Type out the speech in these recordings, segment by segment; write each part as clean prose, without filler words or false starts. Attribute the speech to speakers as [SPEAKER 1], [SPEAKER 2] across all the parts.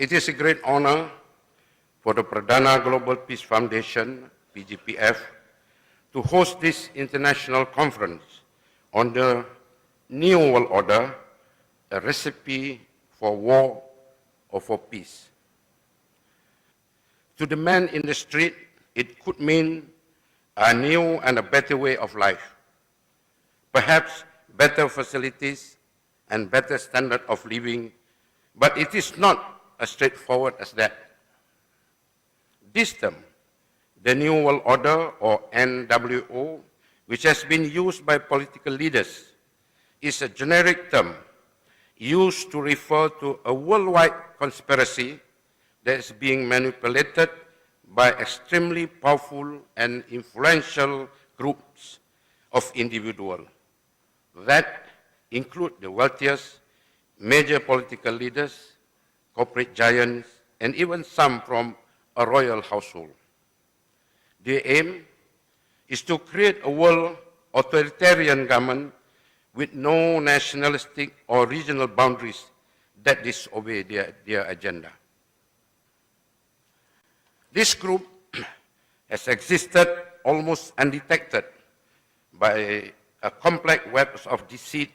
[SPEAKER 1] It is a great honor for the Pradana Global Peace Foundation, PGPF, to host this international conference on the New World Order, a recipe for war or for peace. To the man in the street, it could mean a new and a better way of life, perhaps better facilities and better standard of living, but it is not as straightforward as that. This term, the New World Order, or NWO, which has been used by political leaders, is a generic term used to refer to a worldwide conspiracy that is being manipulated by extremely powerful and influential groups of individuals that include the wealthiest, major political leaders, corporate giants, and even some from a royal household. Their aim is to create a world authoritarian government with no nationalistic or regional boundaries that disobey their agenda. This group has existed almost undetected by a complex web of deceit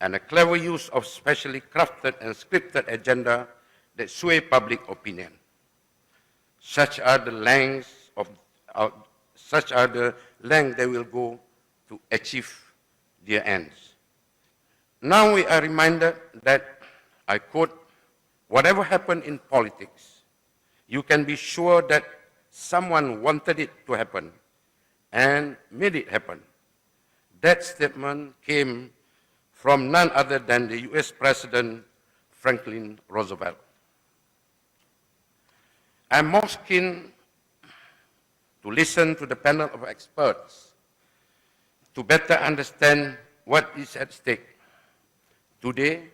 [SPEAKER 1] and a clever use of specially crafted and scripted agenda that sway public opinion. Such are the lengths they will go to achieve their ends. Now we are reminded that, I quote, "Whatever happened in politics, you can be sure that someone wanted it to happen and made it happen." That statement came from none other than the US President Franklin Roosevelt. I'm most keen to listen to the panel of experts to better understand what is at stake. Today,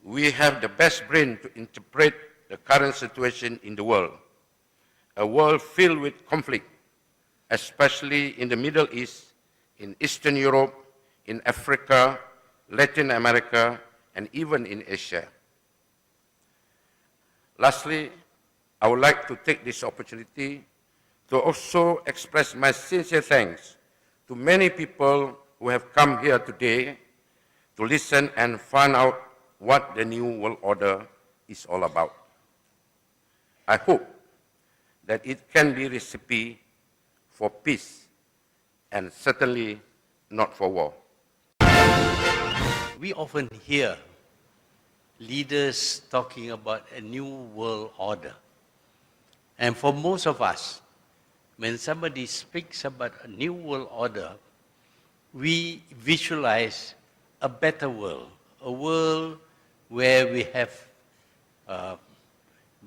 [SPEAKER 1] we have the best brain to interpret the current situation in the world, a world filled with conflict, especially in the Middle East, in Eastern Europe, in Africa, Latin America, and even in Asia. Lastly, I would like to take this opportunity to also express my sincere thanks to many people who have come here today to listen and find out what the New World Order is all about. I hope that it can be a recipe for peace and certainly not for war.
[SPEAKER 2] We often hear leaders talking about a new world order. And for most of us, when somebody speaks about a new world order, we visualize a better world, a world where we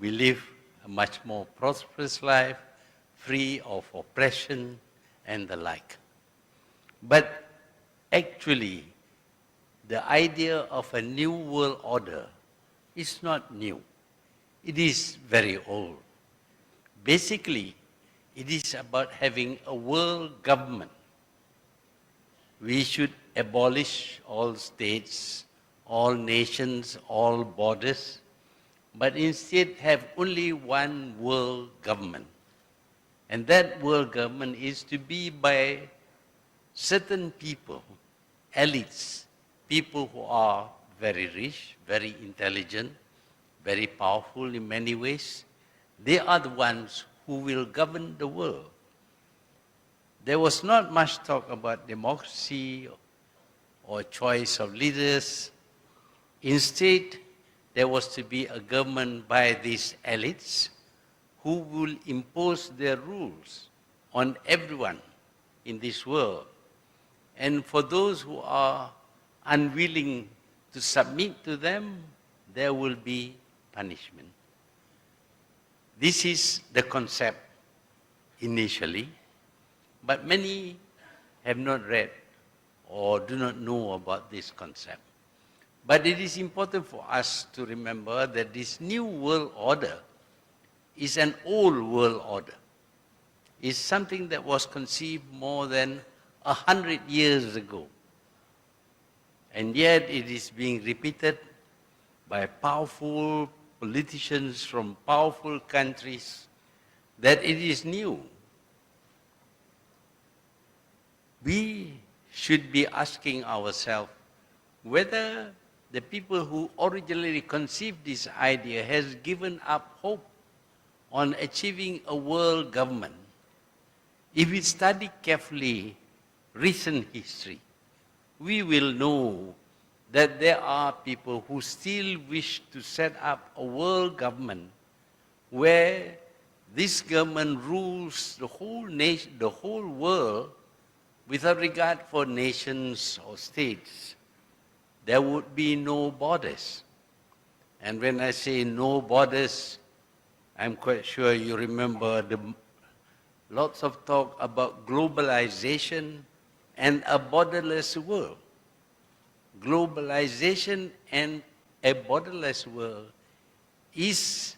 [SPEAKER 2] live a much more prosperous life, free of oppression and the like. But actually, the idea of a new world order is not new. It is very old. Basically, it is about having a world government. We should abolish all states, all nations, all borders, but instead have only one world government. And that world government is to be by certain people, elites, people who are very rich, very intelligent, very powerful in many ways. They are the ones who will govern the world. There was not much talk about democracy or choice of leaders. Instead, there was to be a government by these elites who will impose their rules on everyone in this world. And for those who are unwilling to submit to them, there will be punishment. This is the concept initially, but many have not read or do not know about this concept. But it is important for us to remember that this new world order is an old world order. It's something that was conceived more than 100 years ago. And yet it is being repeated by powerful politicians from powerful countries that it is new. We should be asking ourselves whether the people who originally conceived this idea has given up hope on achieving a world government. If we study carefully recent history, we will know that there are people who still wish to set up a world government where this government rules the whole nation, the whole world, without regard for nations or states. There would be no borders. And when I say no borders, I'm quite sure you remember lots of talk about globalization and a borderless world. Globalization and a borderless world is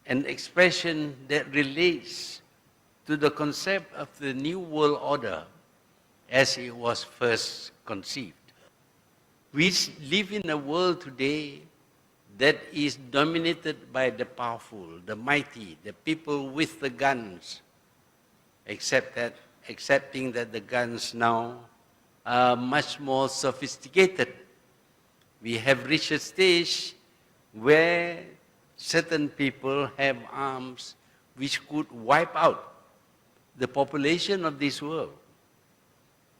[SPEAKER 2] an expression that relates to the concept of the New World Order as it was first conceived. We live in a world today that is dominated by the powerful, the mighty, the people with the guns, accepting that the guns now are much more sophisticated. We have reached a stage where certain people have arms which could wipe out the population of this world.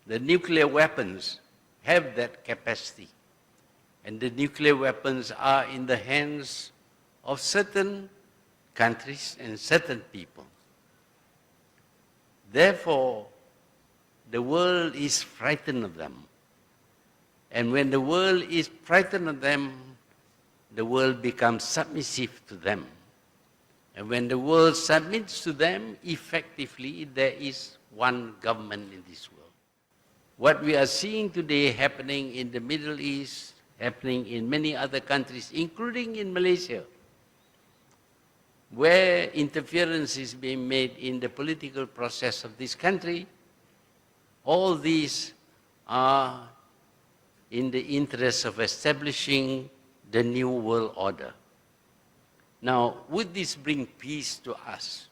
[SPEAKER 2] The nuclear weapons have that capacity. And the nuclear weapons are in the hands of certain countries and certain people. Therefore, the world is frightened of them. And when the world is frightened of them, the world becomes submissive to them. And when the world submits to them, effectively, there is one government in this world. What we are seeing today happening in the Middle East, happening in many other countries, including in Malaysia, where interference is being made in the political process of this country, all these are in the interest of establishing the New World Order. Now, would this bring peace to us?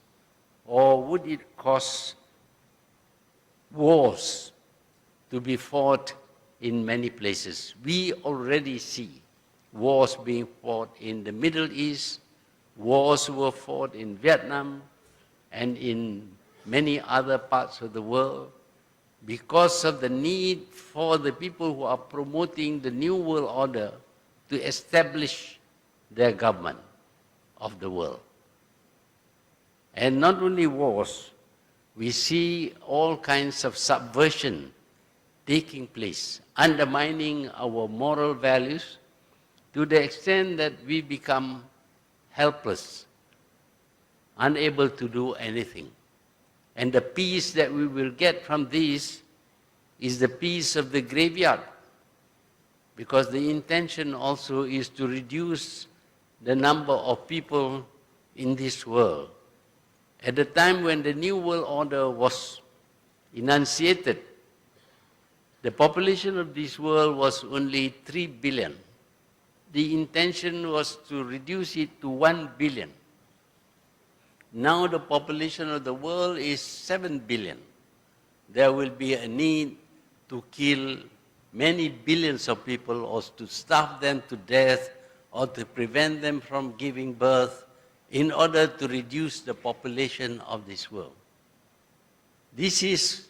[SPEAKER 2] Or would it cause wars to be fought in many places? We already see wars being fought in the Middle East, wars were fought in Vietnam, and in many other parts of the world, because of the need for the people who are promoting the New World Order to establish their government of the world. And not only wars, we see all kinds of subversion taking place, undermining our moral values to the extent that we become helpless, unable to do anything. And the peace that we will get from this is the peace of the graveyard, because the intention also is to reduce the number of people in this world. At the time when the New World Order was enunciated, the population of this world was only 3 billion. The intention was to reduce it to 1 billion. Now the population of the world is 7 billion. There will be a need to kill many billions of people, or to starve them to death, or to prevent them from giving birth, in order to reduce the population of this world. This is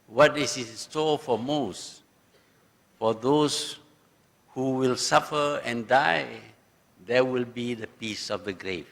[SPEAKER 2] what is in store for most. For those who will suffer and die, there will be the peace of the grave.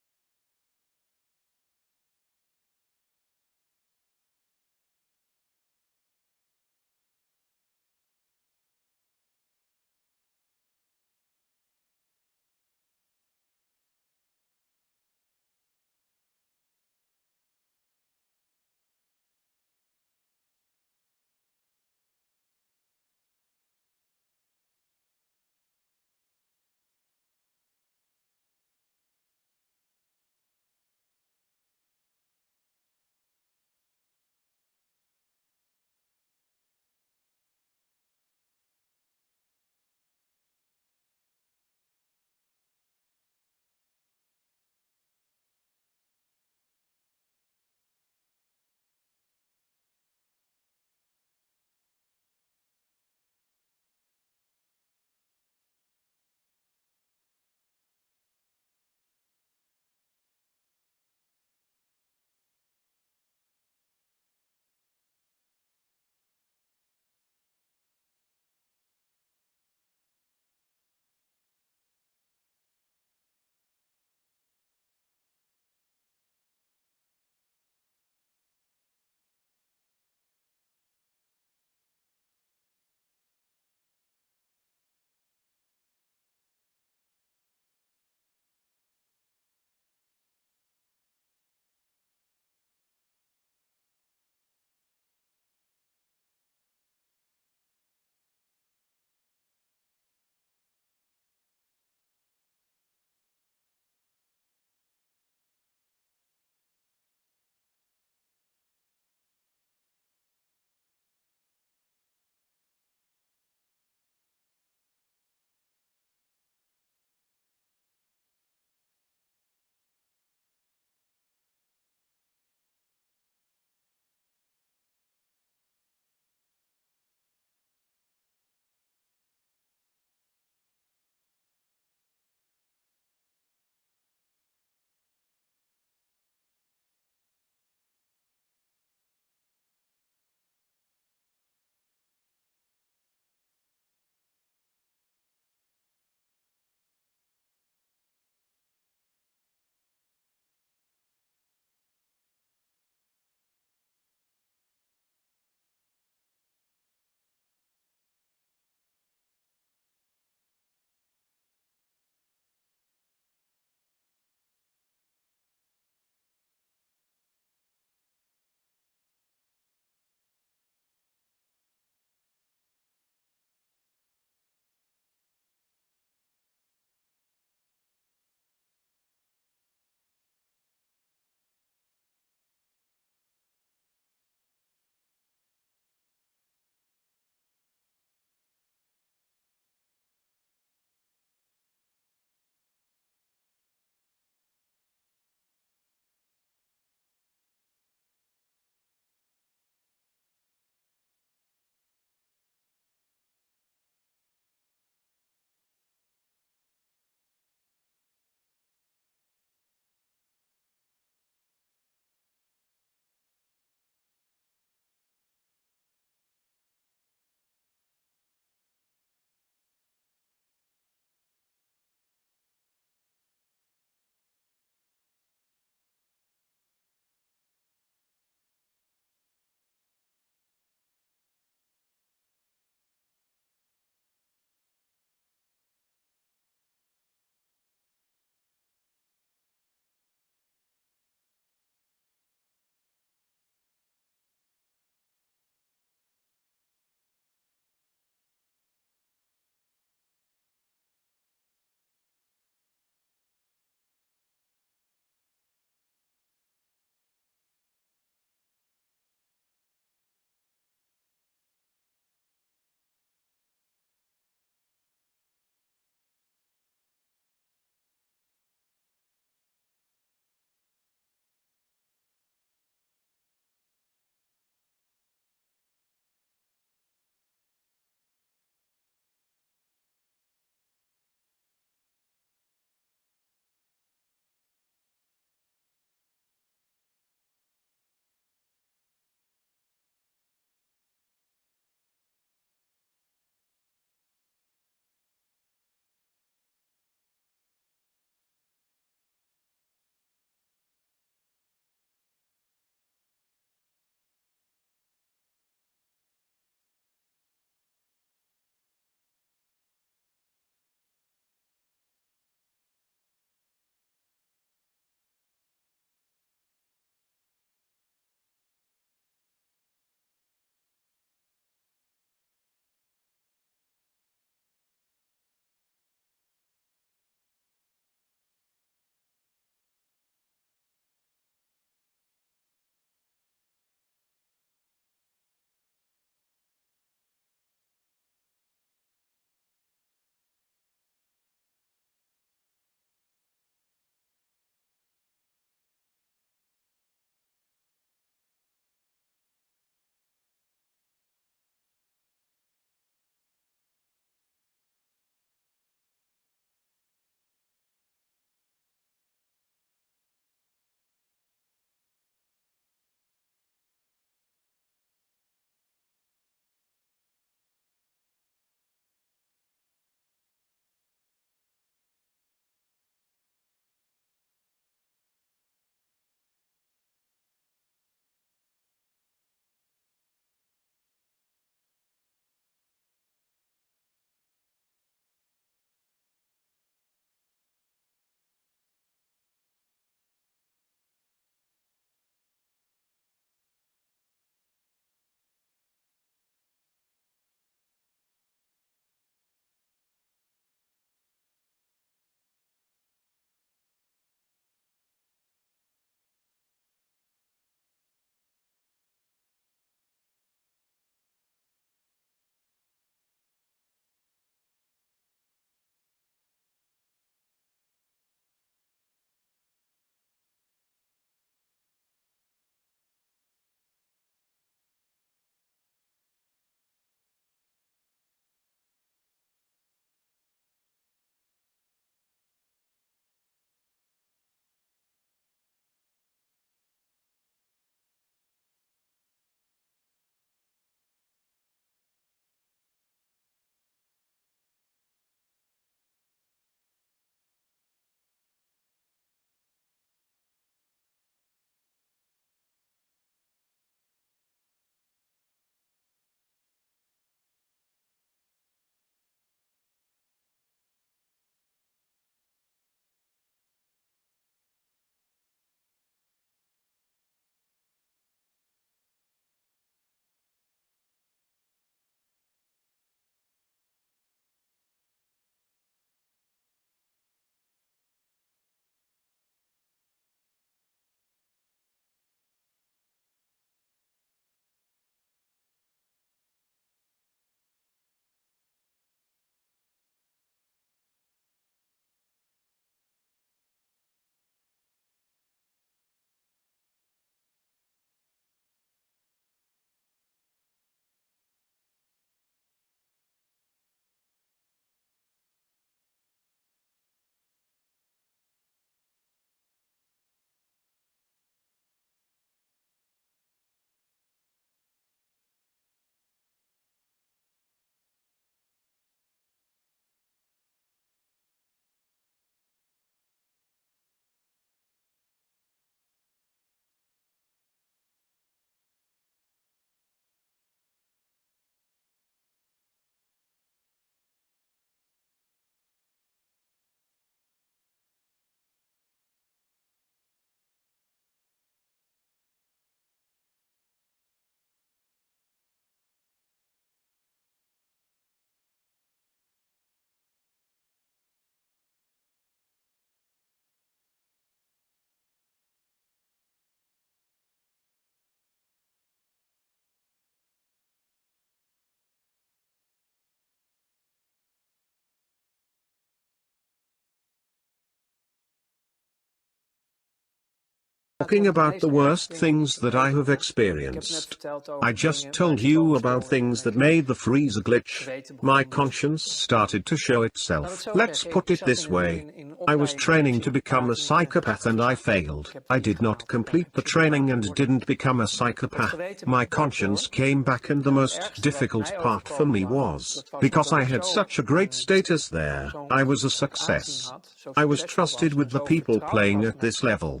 [SPEAKER 3] talking about the worst things that I have experienced. I just told you about things that made the freezer glitch. My conscience started to show itself. Let's put it this way. I was training to become a psychopath and I failed. I did not complete the training and didn't become a psychopath. My conscience came back, and the most difficult part for me was, because I had such a great status there, I was a success. I was trusted with the people playing at this level.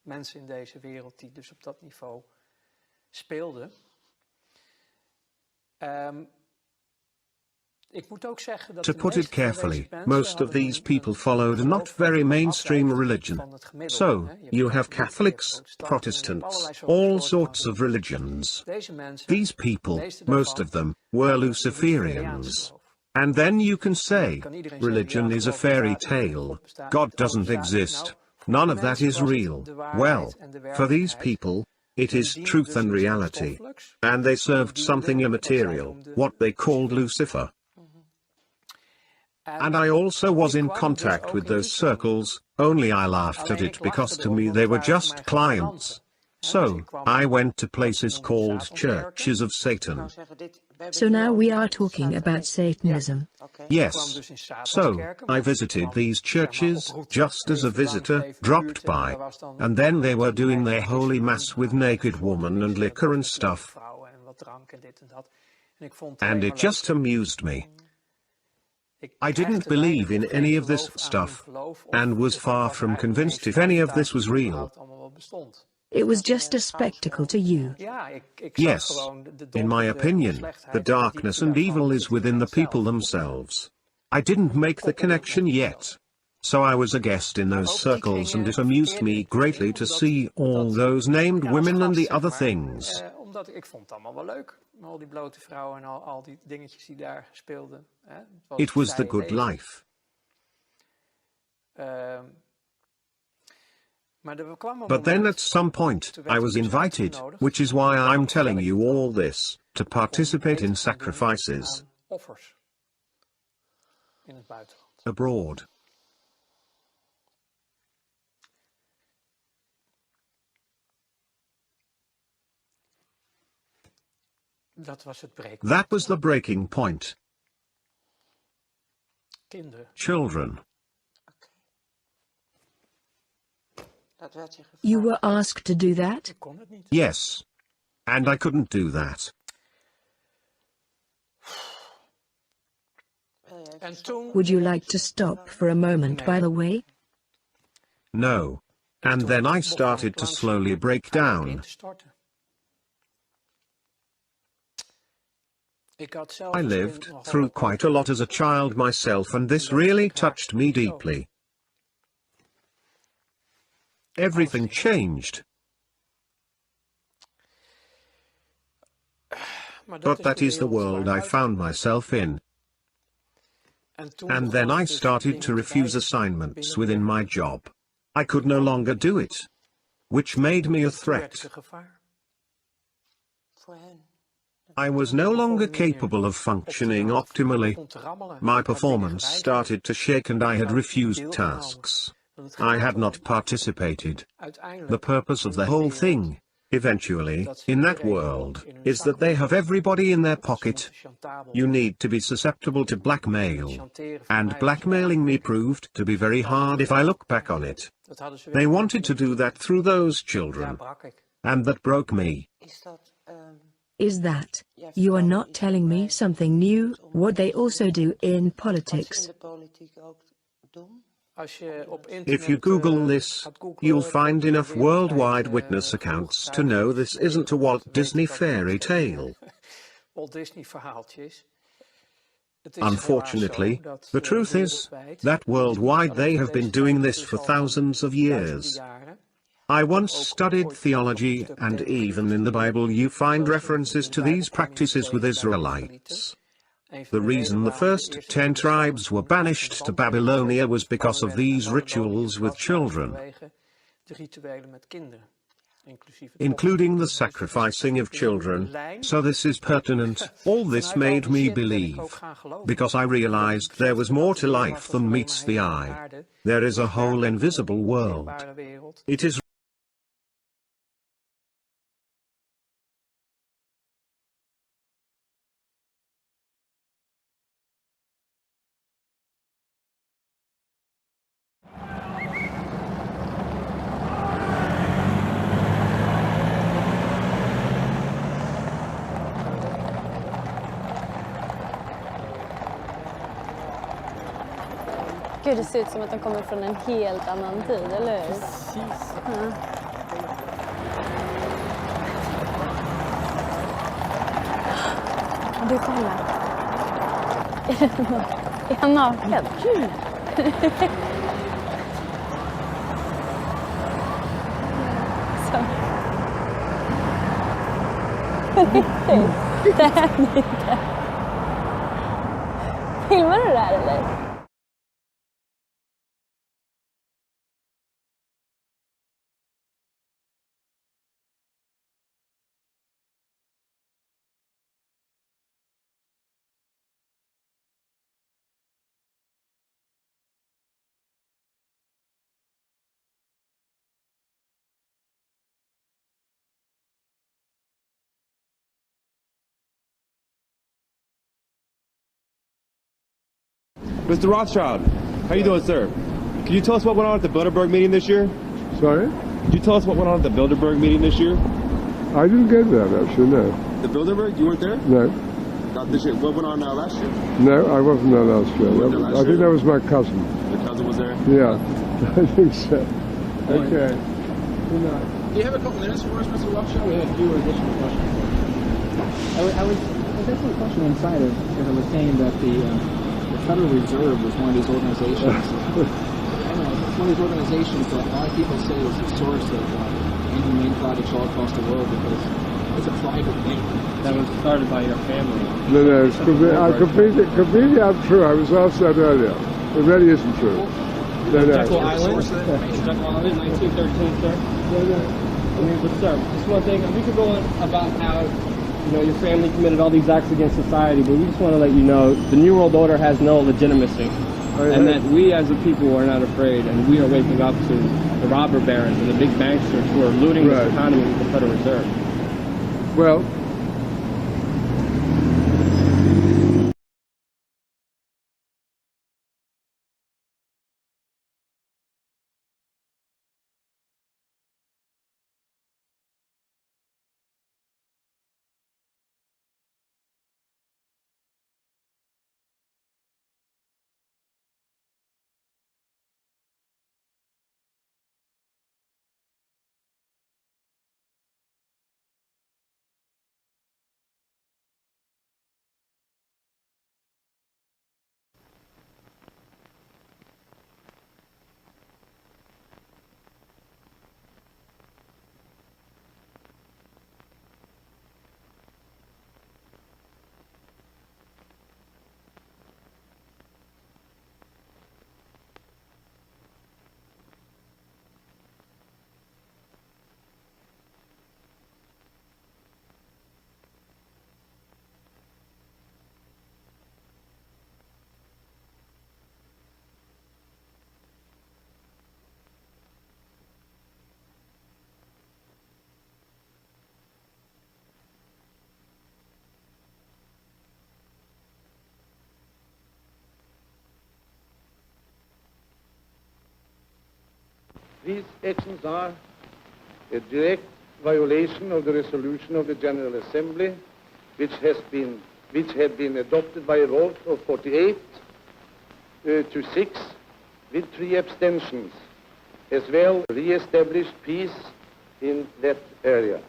[SPEAKER 4] Mensen in deze wereld die dus op dat niveau speelden.
[SPEAKER 3] To put it carefully, most of these people followed a not very mainstream religion. So, you have Catholics, Protestants, all sorts of religions. These people, most of them, were Luciferians. And then you can say, religion is a fairy tale, God doesn't exist. None of that is real. Well, for these people, it is truth and reality. And they served something immaterial, what they called Lucifer. And I also was in contact with those circles, only I laughed at it because to me they were just clients. So, I went to places called churches of Satan.
[SPEAKER 5] So now we are talking about Satanism.
[SPEAKER 3] Yes. So, I visited these churches, just as a visitor, dropped by. And then they were doing their holy mass with naked women and liquor and stuff. And it just amused me. I didn't believe in any of this stuff, and was far from convinced if any of this was real.
[SPEAKER 5] It was just a spectacle to you.
[SPEAKER 3] Yes. In my opinion, the darkness and evil is within the people themselves. I didn't make the connection yet. So I was a guest in those circles, and it amused me greatly to see all those named women and the other things. It was the good life. But then at some point, I was invited, which is why I'm telling you all this, to participate in sacrifices abroad. That was the breaking point. Children.
[SPEAKER 5] You were asked to do that?
[SPEAKER 3] Yes. And I couldn't do that.
[SPEAKER 5] Would you like to stop for a moment, by the way?
[SPEAKER 3] No. And then I started to slowly break down. I lived through quite a lot as a child myself, and this really touched me deeply. Everything changed. But that is the world I found myself in. And then I started to refuse assignments within my job. I could no longer do it, which made me a threat. I was no longer capable of functioning optimally. My performance started to shake and I had refused tasks. I had not participated. The purpose of the whole thing, eventually, in that world, is that they have everybody in their pocket. You need to be susceptible to blackmail. And blackmailing me proved to be very hard if I look back on it. They wanted to do that through those children. And that broke me.
[SPEAKER 5] Is that, you are not telling me something new, what they also do in politics?
[SPEAKER 3] If you Google this, you'll find enough worldwide witness accounts to know this isn't a Walt Disney fairy tale. Unfortunately, the truth is that worldwide they have been doing this for thousands of years. I once studied theology, and even in the Bible you find references to these practices with Israelites. The reason the first 10 tribes were banished to Babylonia was because of these rituals with children, including the sacrificing of children. So this is pertinent. All this made me believe, because I realized there was more to life than meets the eye. There is a whole invisible world. It is
[SPEAKER 6] Gud, det ser ut som att de kommer från en helt annan tid, eller hur?
[SPEAKER 4] Precies.
[SPEAKER 6] Ja. Du, kolla. Är han naken? Så. Det händer inte. Filmar du det här, eller?
[SPEAKER 7] Mr. Rothschild, how you doing, sir? Can you tell us what went on at the Bilderberg meeting this year?
[SPEAKER 8] Sorry?
[SPEAKER 7] Could you tell us what went on at the Bilderberg meeting this year?
[SPEAKER 8] I didn't get that, actually, no.
[SPEAKER 7] The Bilderberg? You weren't there?
[SPEAKER 8] No.
[SPEAKER 7] Not this year. What went on last year?
[SPEAKER 8] No, I wasn't there last year.
[SPEAKER 7] You weren't there last
[SPEAKER 8] I think
[SPEAKER 7] year?
[SPEAKER 8] that was my cousin.
[SPEAKER 7] Your cousin was there?
[SPEAKER 8] Yeah, I think so. Okay.
[SPEAKER 9] Do you have a couple minutes for us, Mr. Rothschild? We have a few additional questions. I was asking a question inside of, as I was saying that the Federal Reserve was one of these organizations. It's one of these organizations that a lot of people say is the source of inhumane projects all across the world because it's a private thing. That was started by your family.
[SPEAKER 8] No, it's completely untrue. I was asked that earlier. It really isn't true.
[SPEAKER 9] Jekyll Island? Jekyll Island, 1913, sir? I mean, but sir, just one thing. We could go on about how your family committed all these acts against society, but we just want to let you know the New World Order has no legitimacy. And that we as a people are not afraid, and we are waking up to the robber barons and the big banksters who are looting this economy with the Federal Reserve.
[SPEAKER 8] Well,
[SPEAKER 10] These actions are a direct violation of the resolution of the General Assembly, which had been adopted by a vote of 48 to 6, with 3 abstentions, as well re-established peace in that area.